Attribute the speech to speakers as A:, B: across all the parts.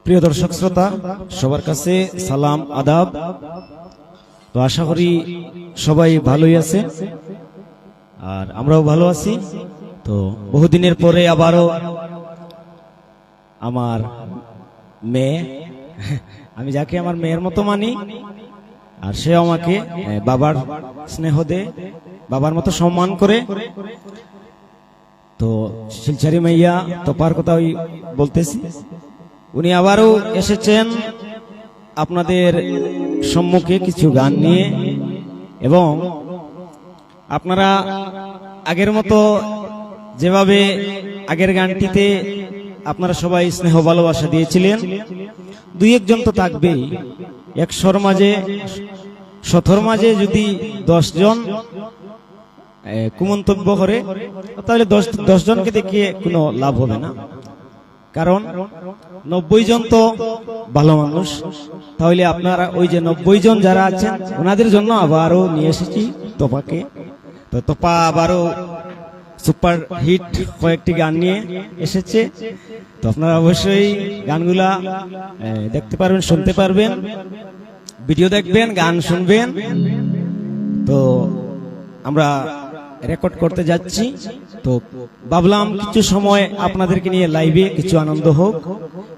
A: প্রিয় দর্শক শ্রোতা সবার কাছে সালাম আদাব। তো আশা করি সবাই ভালোই আছে আর আমরাও ভালো আছি। তো বহুদিনের পরে আবারও আমার মেয়ে, আমি যাকে আমার মেয়ের মতো মানি, আর সে আমাকে বাবার স্নেহ দে, বাবার মতো সম্মান করে। তো শিলচারি মাইয়া তোপার কথা বলতেছি, উনি আবারও এসেছেন আপনাদের সম্মুখে কিছু গান নিয়ে, এবং আপনারা আগের মতো যেভাবে আগের গানটিতে আপনারা সবাই স্নেহ ভালোবাসা দিয়েছিলেন, দুই একজন তো থাকবেই। 100 মাঝে 17 মাঝে যদি 10 জন কুমন্তব্য করে, তাহলে 10 জনকে দেখিয়ে কোনো লাভ হবে না, কারণ 90 জন তো ভালো মানুষ। তাহলে আপনারা ওই যে 90 জন যারা আছেন ওনাদের জন্য আবারও নিয়ে এসেছি তোপাকে। তো তোপা আবারও সুপার হিট কয়েকটি গান নিয়ে এসেছে। তো আপনারা অবশ্যই গানগুলা দেখতে পারবেন, শুনতে পারবেন, ভিডিও দেখবেন, গান শুনবেন। তো আমরা রেকর্ড করতে যাচ্ছি, তো ভাবলাম কিছু সময় আপনাদেরকে নিয়ে লাইভে কিছু আনন্দ হোক,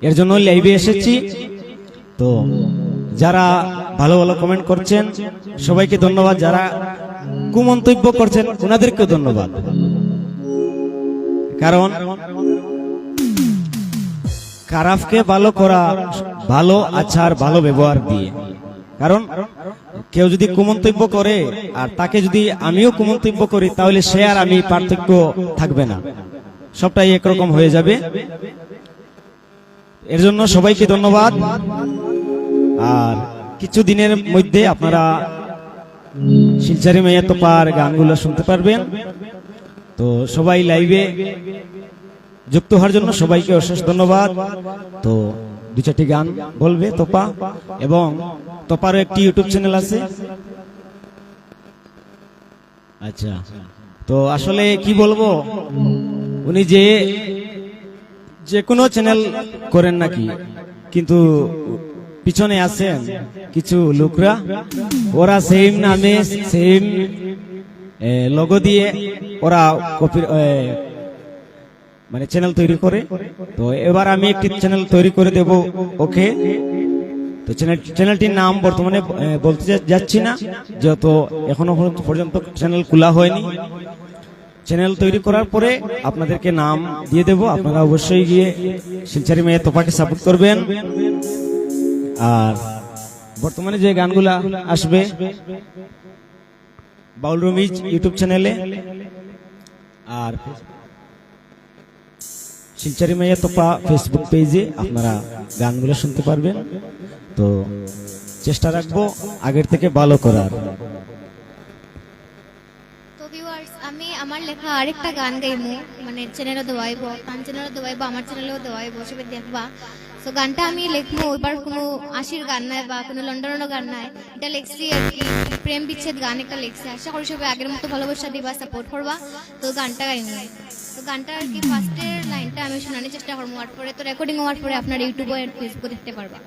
A: এর জন্য লাইভে এসেছি। তো যারা ভালো ভালো কমেন্ট করছেন সবাইকে ধন্যবাদ, যারা কুমন্তব্য করছেন ওনাদেরকেও ধন্যবাদ, কারণ খারাপকে ভালো করা ভালো আচার ভালো ব্যবহার দিয়ে। কারণ কেউ যদি কুমন্তব্য করে আর তাকে যদি আমিও কুমন্তব্য করি, তাহলে সে আর আমি পার্থক্য থাকবে না, সবটাই একরকম হয়ে যাবে। এর জন্য সবাইকে ধন্যবাদ। আর কিছু দিনের মধ্যে আপনারা শিলচারি মাইয়া তোপার গানগুলো শুনতে পারবেন। তো সবাই লাইভে যুক্ত হওয়ার জন্য সবাইকে অশেষ ধন্যবাদ। তো 2-4টি গান বলবে তোপা, এবং তোপারও একটি ইউটিউব চ্যানেল আছে। আচ্ছা, তো আসলে কি বলবো, উনি যে কোনো চ্যানেল করেন নাকি, কিন্তু পিছনে আছেন কিছু লোকরা, ওরা সেম নামে সেম লোগো দিয়ে ওরা কপি মানে চ্যানেল তৈরি করে। তো এবার আমি একটি চ্যানেল তৈরি করে দেব ওকে। তো চ্যানেলটির নাম বর্তমানে বলতে যাচ্ছি না, যেহেতু এখনো পর্যন্ত চ্যানেল খোলা হয়নি। চ্যানেল তৈরি করার পরে আপনাদেরকে নাম দিয়ে দেব, আপনারা অবশ্যই গিয়ে শিলচারি মাইয়া তোপাকে সাপোর্ট করবেন। আর বর্তমানে যে গানগুলা আসবে বাউল রমিজ ইউটিউব চ্যানেলে আর শিলচারি মাইয়া তোপা ফেসবুক পেজে আপনারা গানগুলো শুনতে পারবেন। তো চেষ্টা রাখবো আগের থেকে ভালো করার।
B: তো ভিউয়ার্স, আমি আমার লেখা আরেকটা গান গাইমু, মানে চ্যানেলও দেওয়াইব, গান চ্যানেলও দেওয়াইব, আমার চ্যানেলেও দেওয়াইব, সবাই দেখবা। তো গানটা আমি লিখবো, এবার কোনো আশির গান নাই বা কোনো লন্ডনের গান নাই, এটা লিখছি আর কি প্রেম বিচ্ছেদ গান একটা লিখছি। আশা করি সবাই আগের মতো ভালোবাসা দিবা, সাপোর্ট করবা। তো গানটা গাইমু। তো গানটা আর কি ফার্স্টের লাইনটা আমি শোনানোর চেষ্টা করবো, আর পরে তো রেকর্ডিং হওয়ার পরে আপনার ইউটিউবে আর ফেসবুকে দেখতে পারবা।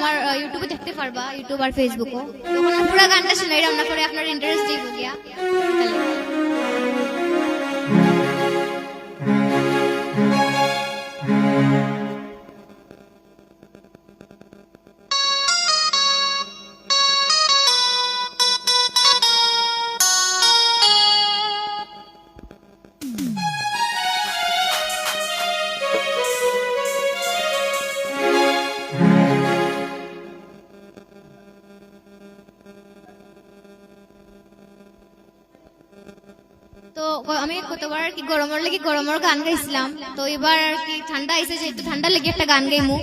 B: আমার ইউটিউবে দেখতে পারবা, ইউটিউব আর ফেসবুকও। তখন পুরো গানটা শুনাই রান্না করে আপনার ইন্টারেস্ট দিব গিয়া। তো আমি কতবার আর কি গরমের লাগি গরমের গান গাইছিলাম, তো এবার আর কি ঠান্ডা আইছে, যে একটু ঠান্ডা লেগে একটা গান গাইমু।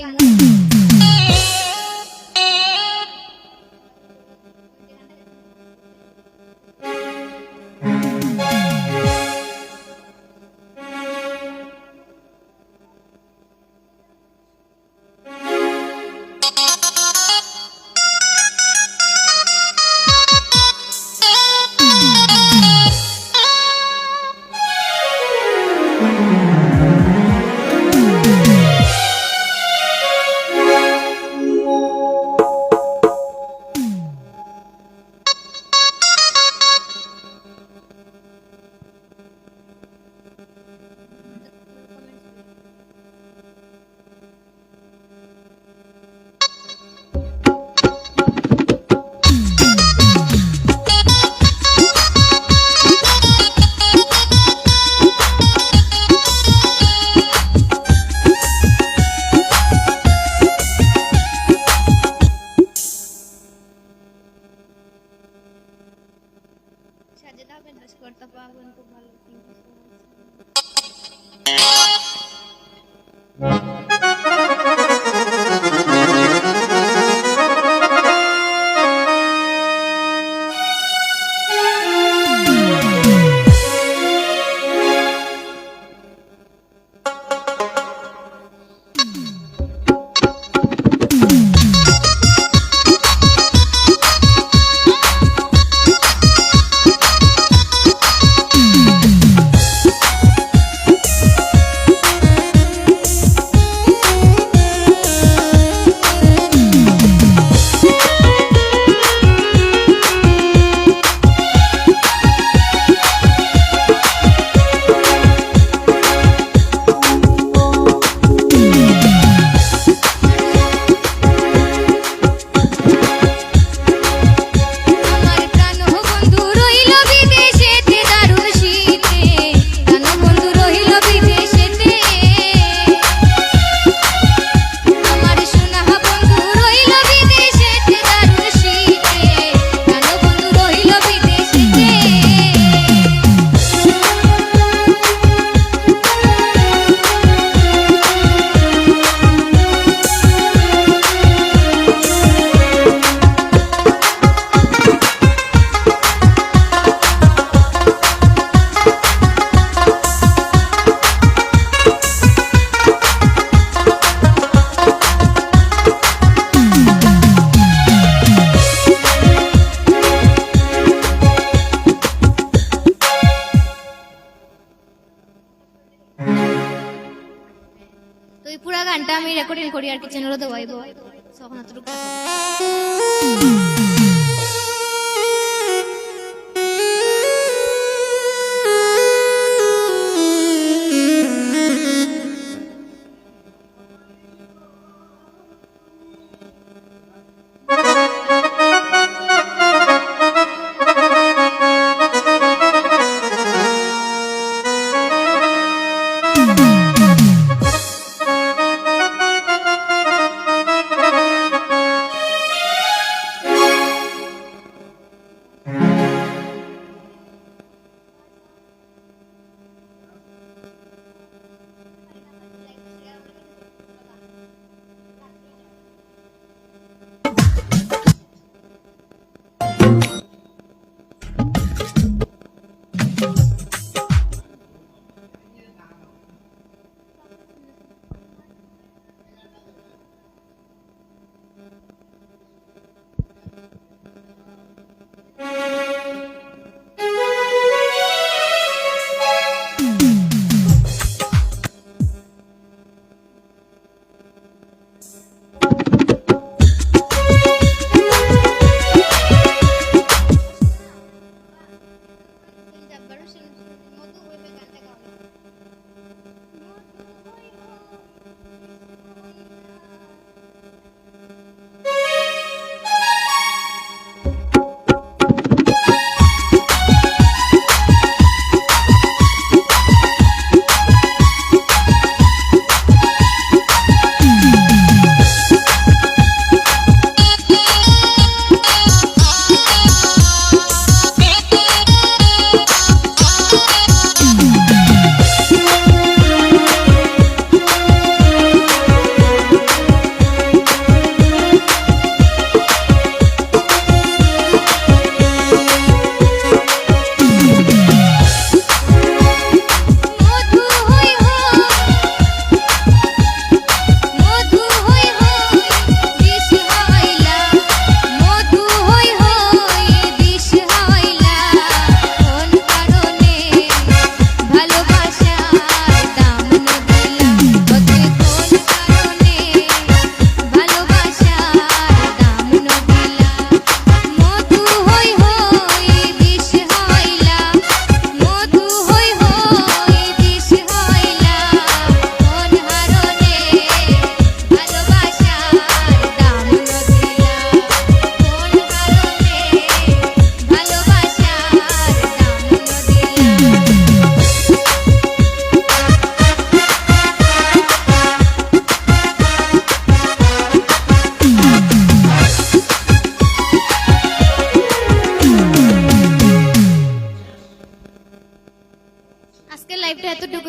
B: সাজেদা বেন্দাস করতে পারবেন, খুব ভালো। থ্যাংক ইউ তো এই পুরা গানটা আমি রেকর্ডিং করি আর কি চ্যানেলে দেওয়াইব, তখন এতটুকু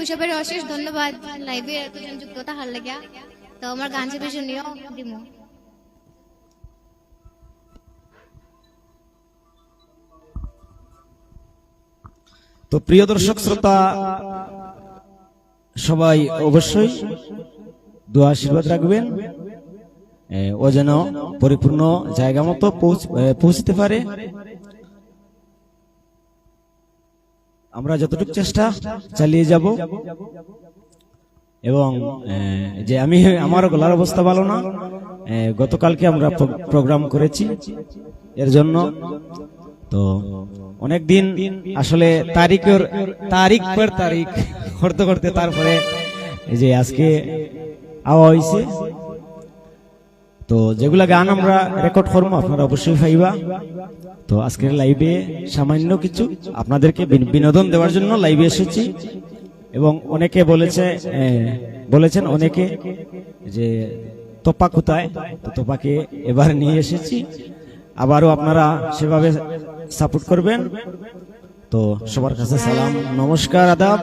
B: সবের অশেষ ধন্যবাদ লাইভে এতজন যুক্ত থাকার লাগিয়া। তো আমার গান চেপে শুনিও দিমু।
A: তো প্রিয় দর্শক শ্রোতা সবাই অবশ্যই দোয়া আশীর্বাদ রাখবেন, ও যেন পরিপূর্ণ জায়গা মতো পৌঁছতে পারে। আমরা যতটুকু চেষ্টা চালিয়ে যাব। এবং যে আমি আমার গলার অবস্থা ভালো না, গতকালকে আমরা প্রোগ্রাম করেছি এর জন্য। তো অনেকদিন আসলে তারিখ পর তারিখ করতে করতে তারপরে এই যে আজকে আওয়া হয়েছে। তো যেগুলা গান আমরা রেকর্ড করবো আপনারা অবশ্যই পাইবা। তো আজকের লাইভে সামান্য কিছু আপনাদেরকে বিনোদন দেওয়ার জন্য লাইভে এসেছি। এবং অনেকে বলেছেন অনেকে যে তোপা কোথায়, তো তোপাকে এবার নিয়ে এসেছি। আবারও আপনারা সেভাবে সাপোর্ট করবেন। তো সবার কাছে সালাম, নমস্কার, আদাব।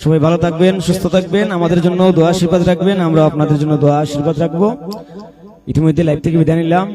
A: সবাই ভালো থাকবেন, সুস্থ থাকবেন, আমাদের জন্য দোয়া আশীর্বাদ রাখবেন, আমরা আপনাদের জন্য দোয়া আশীর্বাদ রাখবো। ইতিমধ্যে লাইভ থেকে বিদায় নিলাম।